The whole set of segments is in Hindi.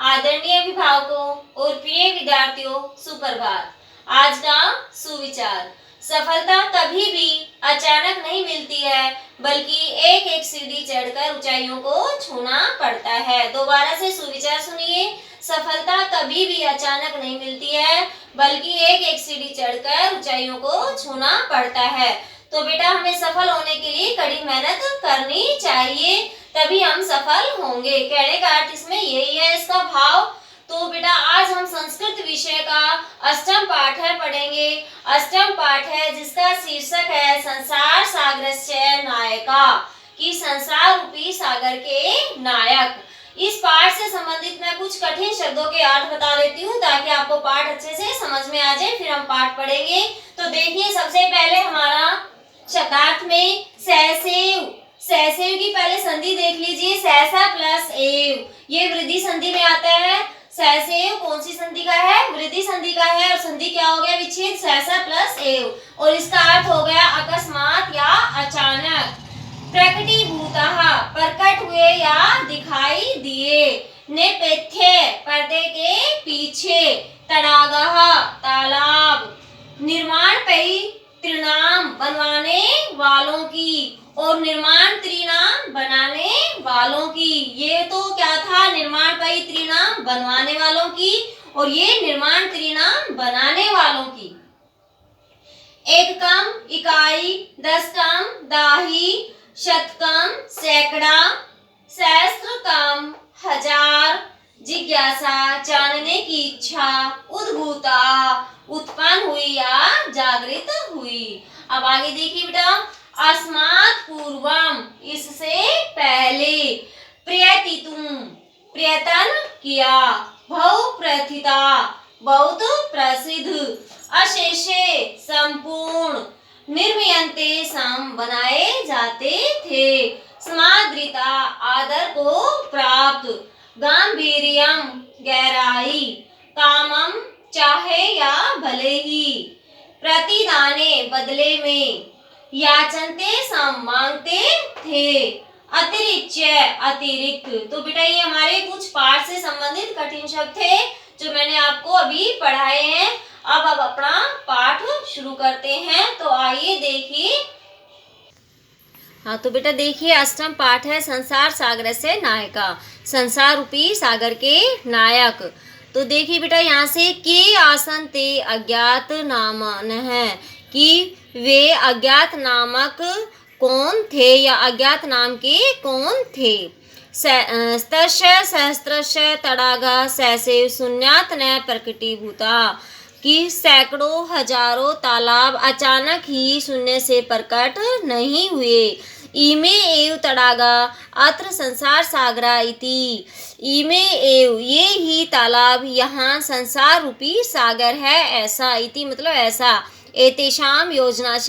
आदरणीय अभिभावकों और प्रिय विद्यार्थियों, सुप्रभात। आज का सुविचार, सफलता कभी भी अचानक नहीं मिलती है, बल्कि एक एक सीढ़ी चढ़कर ऊंचाइयों को छूना पड़ता है। दोबारा से सुविचार सुनिए, सफलता कभी भी अचानक नहीं मिलती है, बल्कि एक एक सीढ़ी चढ़कर ऊंचाइयों को छूना पड़ता है। तो बेटा, हमें सफल होने के लिए कड़ी मेहनत करनी चाहिए, तभी हम सफल होंगे। कहने का अर्थ इसमें यही है, इसका भाव। तो बेटा, आज हम संस्कृत विषय का अष्टम पाठ है पढ़ेंगे। अष्टम पाठ है जिसका शीर्षक है संसार सागरस्य नायका, कि संसार रूपी सागर के नायक। इस पाठ से संबंधित मैं कुछ कठिन शब्दों के अर्थ बता देती हूँ ताकि आपको पाठ अच्छे से समझ में आ जाए, फिर हम पाठ पढ़ेंगे। तो देखिए, सबसे पहले हमारा शब्दार्थ में सहसेव, सहसेव की पहले संधि देख लीजिए, सहसा प्लस एव, ये वृद्धि संधि में आता है। सहसेव कौन सी संधि का है? वृद्धि संधि का है। और संधि क्या हो गया? विच्छेद, सहसा प्लस एव। और इसका अर्थ हो गया अकस्मात या अचानक। प्रकटीभूतः, प्रकट हुए या दिखाई दिए। नेपथ्य, पर्दे के पीछे। तडागः, तालाब। निर्माण पई, त्रिनाम, बनवाने वालों की। और निर्माण त्रिनाम, बनाने वालों की। ये तो क्या था? निर्माण पई त्रिनाम, बनवाने वालों की, और ये निर्माण त्रिनाम, बनाने वालों की। एककम, इकाई। दशकम, दाही। शतकम, सैकड़ा। सहस्त्रकम, हजार। जिज्ञासा, जानने की इच्छा। उद्भूता, उत्पन्न हुई या जागृत हुई। अब आगे देखिए बेटा, अस्मात् पूर्वम, इससे पहले। प्रयतितुम, प्रयत्न किया। बहु प्रथिता, बहुत प्रसिद्ध। अशेषे, संपूर्ण। निर्मीयन्ते, सम, बनाए जाते थे। समादृता, आदर को प्राप्त। गांभीर्यम, गहराई। कामम, चाहे या भले ही। प्रतिदाने, बदले में। याचनते, सम, मांगते थे। अतिरिक्त, अतिरिक्त। तो बेटा, ये हमारे कुछ पाठ से संबंधित कठिन शब्द थे जो मैंने आपको अभी पढ़ाए हैं। अब अपना पाठ शुरू करते हैं। तो आइए देखिए। हाँ, तो बेटा देखिए, अष्टम पाठ है संसार सागर से नायका, संसार रूपी सागर के नायक। तो देखिए बेटा, यहाँ से के आसन ते अज्ञात नामन है, कि वे अज्ञात नामक कौन थे या अज्ञात नाम के कौन थे। स्तस्य, सहस्त्रस्य, तडागा, सहसेव, शून्यात न प्रकटीभूता, कि सैकड़ों हजारों तालाब अचानक ही शून्य से प्रकट नहीं हुए। इमे एव तडागा अत्र संसार सागरा इति, इमे एव, ये ही तालाब यहाँ संसार रूपी सागर है, ऐसा। इति मतलब ऐसा। एतेषाम योजनस्य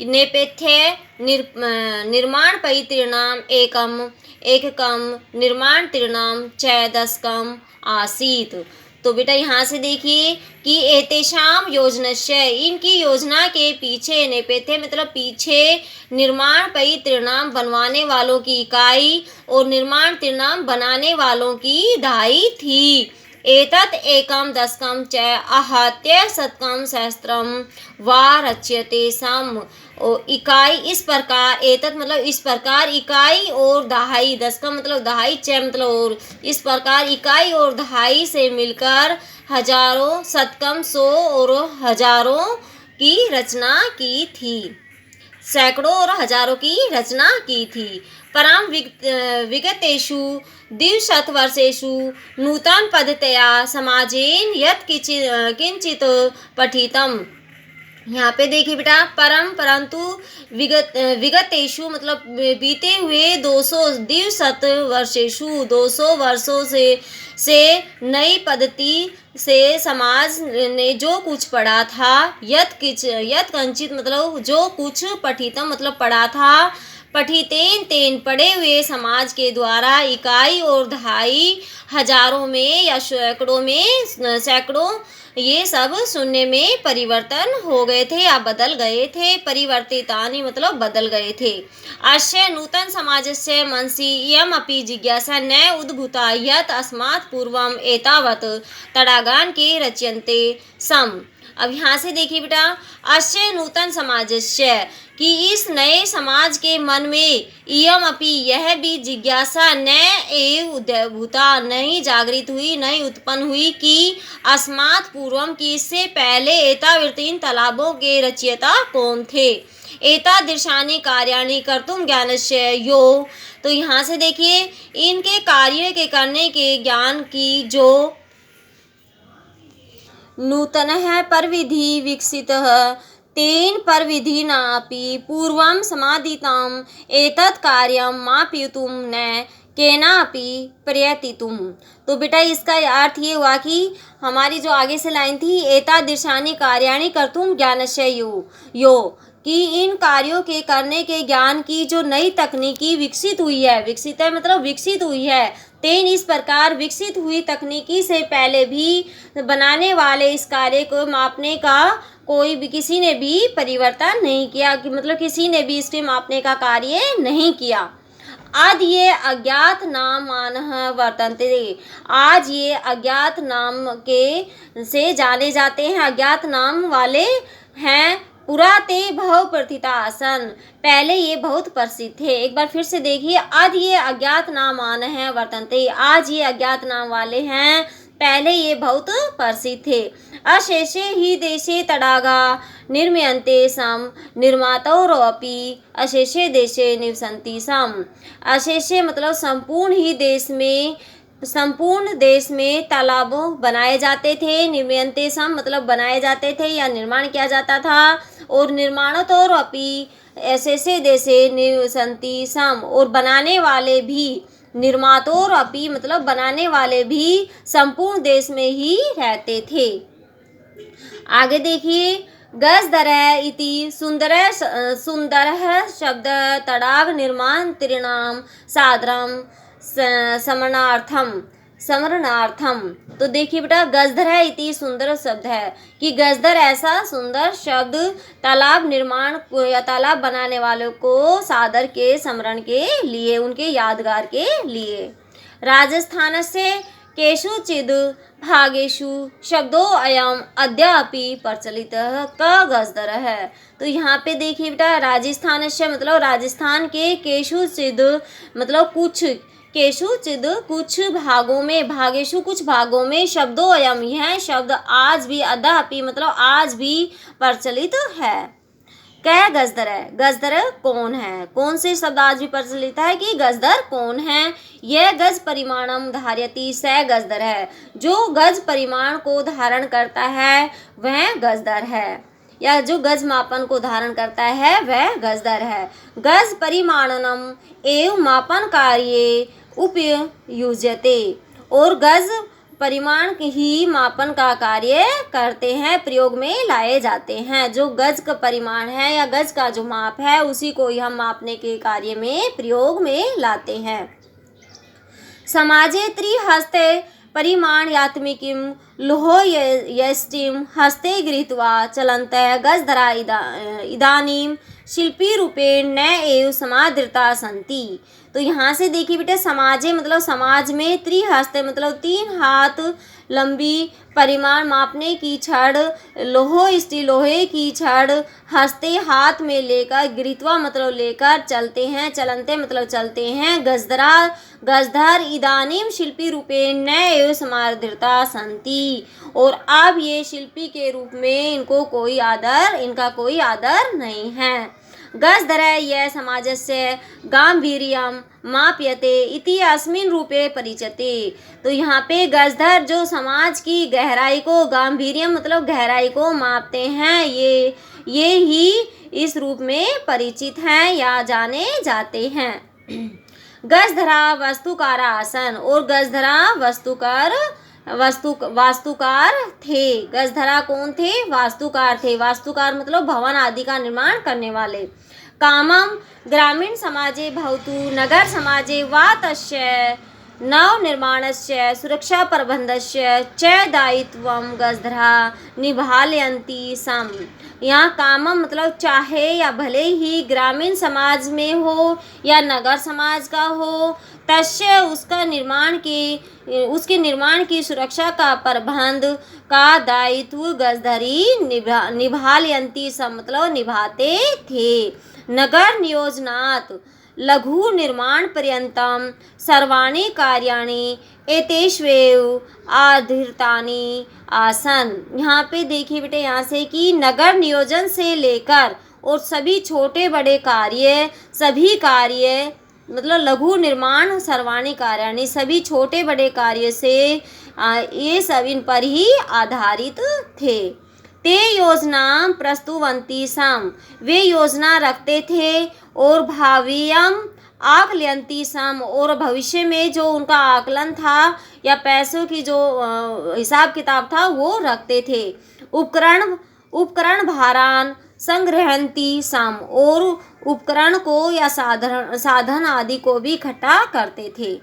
नेपथ्य निर्माण पई त्रिणाम एककम निर्माण त्रिणाम च दशकम आसीत। तो बेटा, यहाँ से देखिए कि एतेषाम योजनस्य, इनकी योजना के पीछे, नेपथ्य मतलब पीछे, निर्माण पई त्रिणाम, बनवाने वालों की इकाई, और निर्माण त्रिणाम, बनाने वालों की दहाई थी। एतत् एकम दशकम च आहत्य शतकम सहस्त्रम वा रच्यते सम, इकाई इस प्रकार, एतत् मतलब इस प्रकार, इकाई और दहाई, दशकम मतलब दहाई, च मतलब और, इस प्रकार इकाई और दहाई से मिलकर हजारों, शतकम 100 और हजारों की रचना की थी। सैकड़ों और हजारों की रचना की थी। परम विगतेषु द्विशतवर्षेषु नूतन पद्धतया समाजेन यत् किंचित पठितम। यहाँ पे देखिए बेटा, परम परंतु, विगतेषु मतलब बीते हुए 200 द्विशत वर्षेषु 200 वर्षों से नई पद्धति से समाज ने जो कुछ पढ़ा था, यत कंचित मतलब जो कुछ पठितम मतलब पढ़ा था, पठी तेन तेन पढ़े हुए समाज के द्वारा इकाई और दहाई हजारों में या सैकड़ों ये सब सुनने में परिवर्तन हो गए थे या बदल गए थे। परिवर्तितानि मतलब बदल गए थे। अस्य नूतन समाजस्य मनसि इयम् अपि जिज्ञासा न उद्भूता यत् अस्मात् पूर्वम् एतावत् तडागान के रच्यन्ते सम। अब यहाँ से देखिए बेटा, अस्य नूतन समाजस्य कि इस नए समाज के मन में इयम अपि यह भी जिज्ञासा न एव उद्भूता नहीं जागृत हुई नहीं उत्पन्न हुई कि अस्मात् पूर्वम कि इससे पहले एतावृत्तीन तालाबों के रचयिता कौन थे। एतादृशानि कार्याणि कर्तुम ज्ञानस्य यो। तो यहाँ से देखिए इनके कार्य के करने के ज्ञान की जो नूतनः परविधि विकसितः तेन परविधिनापि पूर्वं समादितम् एतत् कार्यं मापयितुं न केनापि प्रयतितुम्। तो बेटा इसका अर्थ ये हुआ कि हमारी जो आगे से लाइन थी एतादृशानि कार्याणि कर्तुं ज्ञानस्य यो कि इन कार्यों के करने के ज्ञान की जो नई तकनीकी विकसित हुई है, विकसित है मतलब विकसित हुई है, तेन इस प्रकार विकसित हुई तकनीकी से पहले भी बनाने वाले इस कार्य को मापने का कोई भी किसी ने भी परिवर्तन नहीं किया कि मतलब किसी ने भी इसके मापने का कार्य नहीं किया। आज ये अज्ञात नाम मानः वर्तन्ते। आज ये अज्ञात नाम के से जाने जाते हैं, अज्ञात नाम वाले हैं। पुरा ते भव प्रथिता आसन, पहले ये बहुत प्रसिद्ध थे। एक बार फिर से देखिए, आज ये अज्ञात नाम मान है वर्तन्ते, आज ये अज्ञात नाम वाले हैं, पहले ये बहुत प्रसिद्ध थे। अशेषे ही देशे तडागा निर्मयन्ते सम निर्मातौरपि अशेषे देशे निवसन्ति सम। अशेषे मतलब संपूर्ण देश में तालाबों बनाए जाते थे। निर्मयन्ते सम मतलब बनाए जाते थे या निर्माण किया जाता था। और निर्माणतोरपि ऐसे देशे निवसन्ति सम, और बनाने वाले भी, निर्मातोरपि मतलब बनाने वाले भी संपूर्ण देश में ही रहते थे। आगे देखिए, गजधरः इति सुंदरः शब्द तडाग निर्माण तीर्णाम सादरम समरणार्थम। तो देखिए बेटा, गजधरः इति सुंदर शब्द है कि गजधर ऐसा सुंदर शब्द तालाब निर्माण को या तालाब बनाने वालों को सादर के स्मरण के लिए, उनके यादगार के लिए। राजस्थान से केषुचिद् भागेषु शब्दों अयम अद्यापि प्रचलित क गजधरः। तो यहाँ पे देखिए बेटा, राजस्थान से मतलब राजस्थान के केषुचिद् मतलब केषुचिद् कुछ भागों में, भागेषु कुछ भागों में, शब्दों अयम यह शब्द आज भी, अद्यापि मतलब आज भी प्रचलित है। क्या गजधर है? गजधर कौन है? कौन से शब्द आज भी प्रचलित है कि गजधर कौन है? यह गज परिमाणम धार्यति स गजधर है। जो गज परिमाण को धारण करता है वह गजधर है, या जो गज मापन को धारण करता है वह गजधर है। गज परिमाणनम एवं मापन कार्ये उपयुज्यते, और गज परिमाण ही मापन का कार्य करते हैं, प्रयोग में लाए जाते हैं। जो गज का परिमाण है या गज का जो माप है उसी को ही हम मापने के कार्य में प्रयोग में लाते हैं। समाजे त्रिहस्ते परिमाण यात्मिकीं लोहयष्टिं हस्ते गृहीत्वा चलन्तः गजधरा इदानीं शिल्पी रूपेण न एव समादृता सन्ति। तो यहाँ से देखिए बेटे, समाजे मतलब समाज में, त्रिहस्ते मतलब 3 हाथ लंबी, परिमाण मापने की छड़, लोहे की छड़, हस्ते हाथ में लेकर, गृहीत्वा मतलब लेकर, चलते हैं, चलते मतलब चलते हैं, गजधर इदानीम शिल्पी रूपेण न एव समादृता सन्ति, और अब ये शिल्पी के रूप में इनका कोई आदर नहीं है। गजधरः यह समाजस्य गांभीर्यं माप्यते इति अस्मिन् रूपे परिचते। तो यहाँ पे गजधर जो समाज की गहराई को, गांभीर्यम मतलब गहराई को मापते हैं, ये ही इस रूप में परिचित हैं या जाने जाते हैं। गजधरा वास्तुकारा आसन, और गजधरा वास्तुकार थे। गजधरा कौन थे? वास्तुकार थे। वास्तुकार मतलब भवन आदि का निर्माण करने वाले। कामं ग्रामीण समाजे भवतु नगर समाजे वा तस्य नवनिर्माणस्य सुरक्षाप्रबन्धस्य च दायित्वं गजधरा निभालयन्ति सम। यहाँ कामम मतलब चाहे या भले ही ग्रामीण समाज में हो या नगर समाज का हो, तस्य उसके निर्माण की सुरक्षा का प्रबंध का दायित्व गजधरी निभालयन्ति सम मतलब निभाते थे। नगर नियोजनात् लघु निर्माण पर्यंतम सर्वाणि कार्याणि एतेष्वेव आधृतानि आसन। यहाँ पे देखिए बेटे यहाँ से कि नगर नियोजन से लेकर और सभी छोटे बड़े सभी कार्य मतलब लघु निर्माण सर्वाणि कार्याणि सभी छोटे बड़े कार्य से ये सब इन पर ही आधारित थे। ते योजना प्रस्तुवन्ति सम वे योजना रखते थे और भावियम आकलयन्ति सम और भविष्य में जो उनका आकलन था या पैसों की जो हिसाब किताब था वो रखते थे। उपकरण भारान संग्रहन्ति सम और उपकरण को या साधन आदि को भी इकट्ठा करते थे।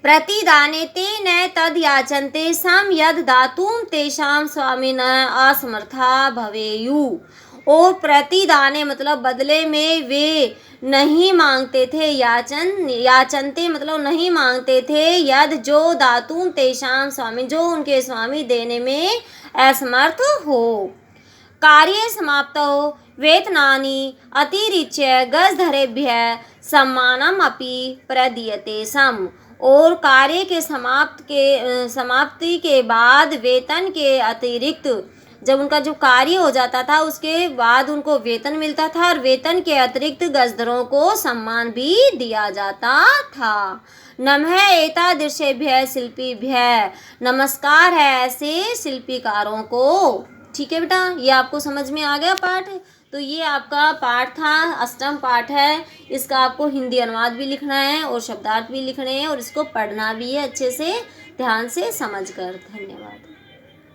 प्रतिदाने तेन तद याचन्ते सम यद दातुं तेषां स्वामिनः असमर्था भवेयुः। और प्रतिदाने मतलब बदले में वे नहीं मांगते थे, याचनते मतलब नहीं मांगते थे, यद जो दातुं तेषां स्वामी जो उनके स्वामी देने में असमर्थ हो। कार्य समाप्तौ वेतनानि अतिरिच्य गजधरेभ्यः सम्मानम् अपि प्रदीयते सम। और कार्य के समाप्ति के बाद वेतन के अतिरिक्त जब उनका जो कार्य हो जाता था उसके बाद उनको वेतन मिलता था और वेतन के अतिरिक्त गजधरों को सम्मान भी दिया जाता था। नमः एतादृशेभ्यः शिल्पीभ्यः नमस्कार है ऐसे शिल्पीकारों को। ठीक है बेटा, ये आपको समझ में आ गया पाठ। तो ये आपका पाठ था, अष्टम पाठ है। इसका आपको हिंदी अनुवाद भी लिखना है और शब्दार्थ भी लिखने हैं और इसको पढ़ना भी है अच्छे से ध्यान से समझकर। धन्यवाद।